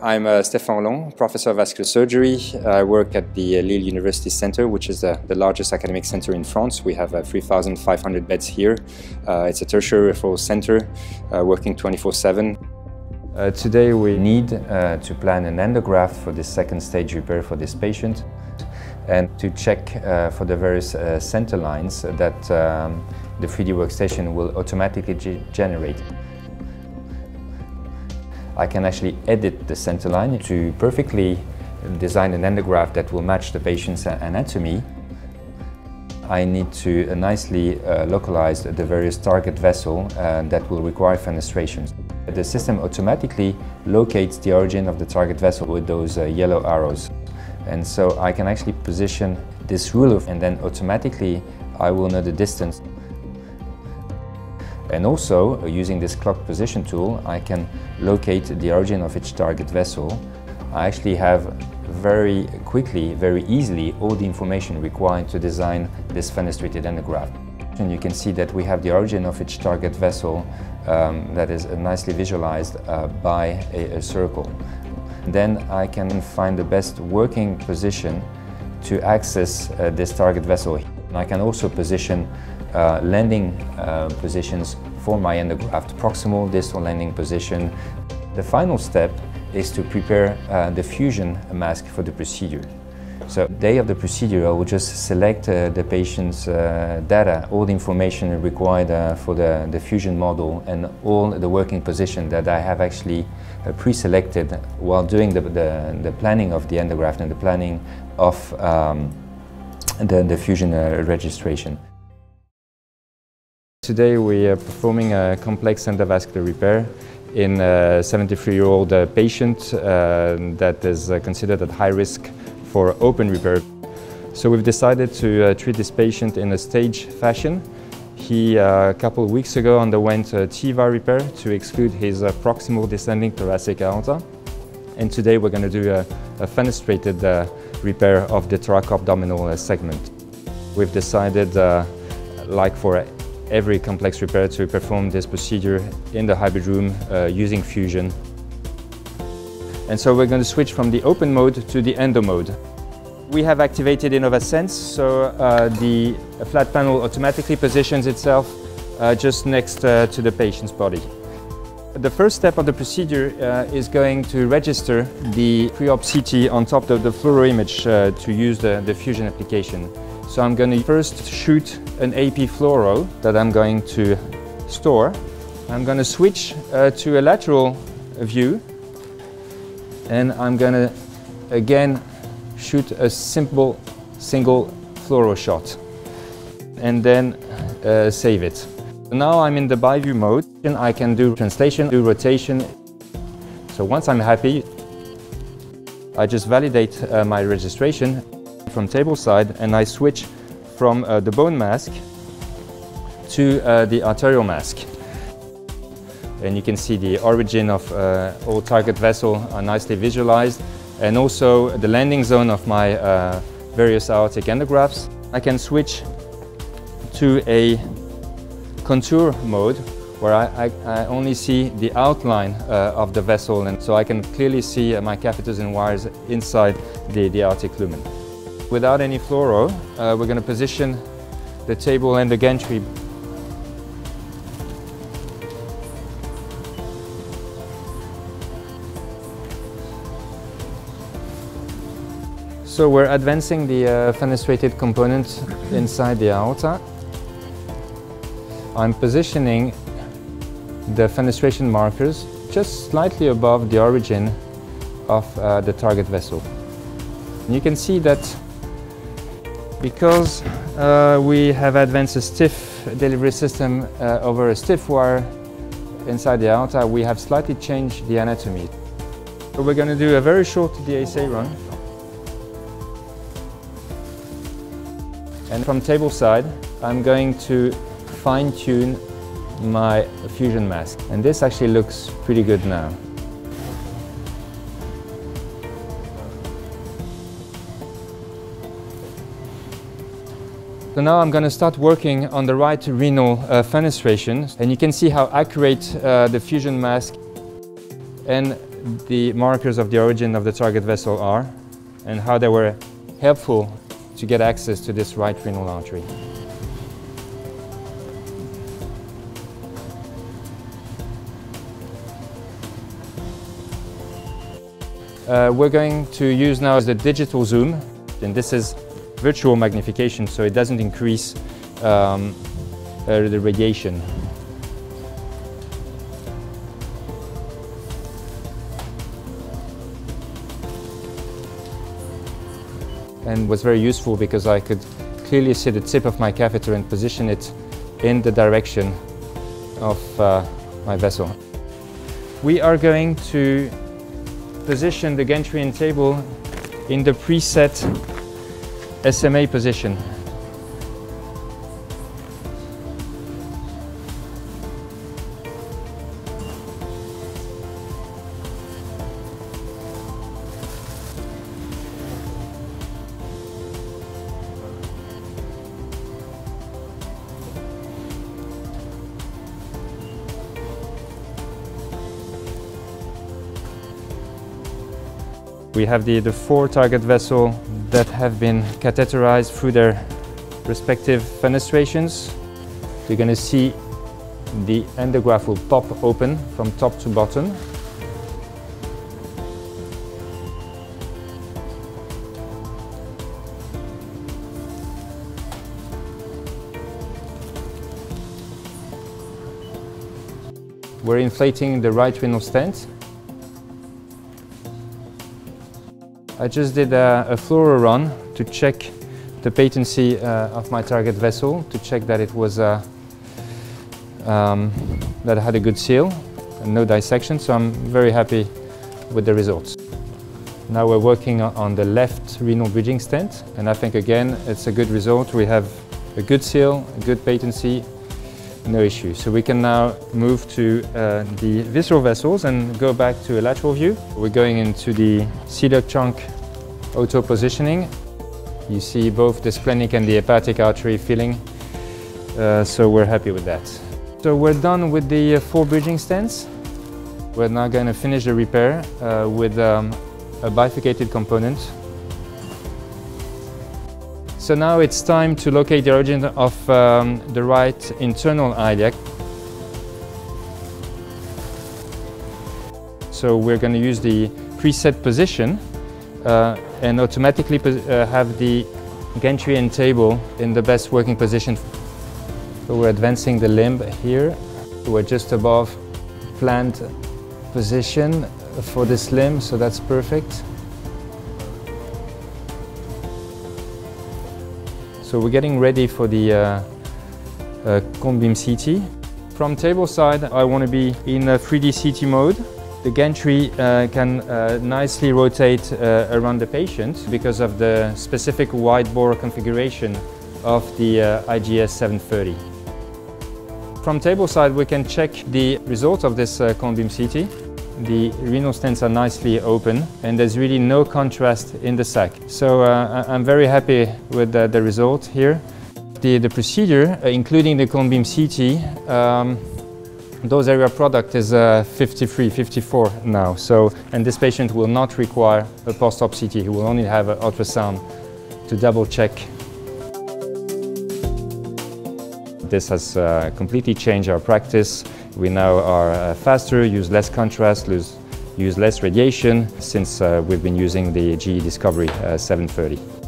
I'm Stéphane Haulon, Professor of Vascular Surgery. I work at the Lille University Center, which is the largest academic center in France. We have 3,500 beds here. It's a tertiary referral center working 24/7. Today we need to plan an endograft for this second stage repair for this patient and to check for the various center lines that the 3D workstation will automatically generate. I can actually edit the center line to perfectly design an endograft that will match the patient's anatomy. I need to nicely localize the various target vessel that will require fenestration. The system automatically locates the origin of the target vessel with those yellow arrows. And so I can actually position this ruler and then automatically I will know the distance. And also, using this clock position tool, I can locate the origin of each target vessel. I actually have very quickly, very easily, all the information required to design this fenestrated endograft. And you can see that we have the origin of each target vessel that is nicely visualized by a circle. Then I can find the best working position to access this target vessel. I can also position landing positions for my endograft, proximal, distal landing position. The final step is to prepare the fusion mask for the procedure. So the day of the procedure, I will just select the patient's data, all the information required for the fusion model and all the working position that I have actually pre-selected while doing the planning of the endograft and the planning of the fusion registration. Today we are performing a complex endovascular repair in a 73-year-old patient that is considered at high risk for open repair. So we've decided to treat this patient in a stage fashion. He, a couple of weeks ago, underwent a EVAR repair to exclude his proximal descending thoracic aorta. And today we're going to do a fenestrated repair of the thoracoabdominal segment. We've decided, like for every complex repair, to perform this procedure in the hybrid room using fusion. And so we're going to switch from the open mode to the endo mode. We have activated InnovaSense, so the flat panel automatically positions itself just next to the patient's body. The first step of the procedure is going to register the pre-op CT on top of the fluoro image to use the fusion application. So I'm going to first shoot an AP fluoro that I'm going to store. I'm going to switch to a lateral view, and I'm going to again shoot a simple single fluoro shot and then save it. Now I'm in the bi-view mode and I can do translation, do rotation. So once I'm happy, I just validate my registration from table side and I switch from the bone mask to the arterial mask. And you can see the origin of all target vessel are nicely visualized, and also the landing zone of my various aortic endografts. I can switch to a contour mode where I only see the outline of the vessel, and so I can clearly see my catheters and wires inside the aortic lumen. Without any fluoro, we're going to position the table and the gantry. So we're advancing the fenestrated component inside the aorta. I'm positioning the fenestration markers just slightly above the origin of the target vessel. And you can see that because we have advanced a stiff delivery system over a stiff wire inside the aorta, we have slightly changed the anatomy. So we're going to do a very short DSA run. And from table side, I'm going to fine-tune my fusion mask. And this actually looks pretty good now. So now I'm going to start working on the right renal fenestration, and you can see how accurate the fusion mask and the markers of the origin of the target vessel are and how they were helpful to get access to this right renal artery. We're going to use now the digital zoom, and this is virtual magnification, so it doesn't increase the radiation. And was very useful because I could clearly see the tip of my catheter and position it in the direction of my vessel. We are going to position the Gantry table in the preset SMA position. We have the 4 target vessels that have been catheterized through their respective fenestrations. You're going to see the endograft will pop open from top to bottom. We're inflating the right renal stent. I just did a fluoro run to check the patency of my target vessel, to check that it was that it had a good seal and no dissection, so I'm very happy with the results. Now we're working on the left renal bridging stent, and I think again it's a good result. We have a good seal, a good patency, no issue. So we can now move to the visceral vessels and go back to a lateral view. We're going into the celiac trunk auto positioning. You see both the splenic and the hepatic artery filling, so we're happy with that. So we're done with the 4 bridging stents. We're now going to finish the repair with a bifurcated component. So now it's time to locate the origin of the right internal iliac. So we're going to use the preset position and automatically have the Gantry table in the best working position. So we're advancing the limb here. We're just above planned position for this limb, so that's perfect. So we're getting ready for the cone beam CT. From table side, I want to be in a 3D CT mode. The Gantry can nicely rotate around the patient because of the specific wide bore configuration of the IGS 730. From table side, we can check the result of this cone beam CT. The renal stents are nicely open and there's really no contrast in the sac. So I'm very happy with the result here. The procedure, including the cone beam CT, dose area product is 53, 54 now. So, and this patient will not require a post-op CT. He will only have an ultrasound to double check. This has completely changed our practice. We now are faster, use less contrast, use less radiation since we've been using the GE Discovery 730.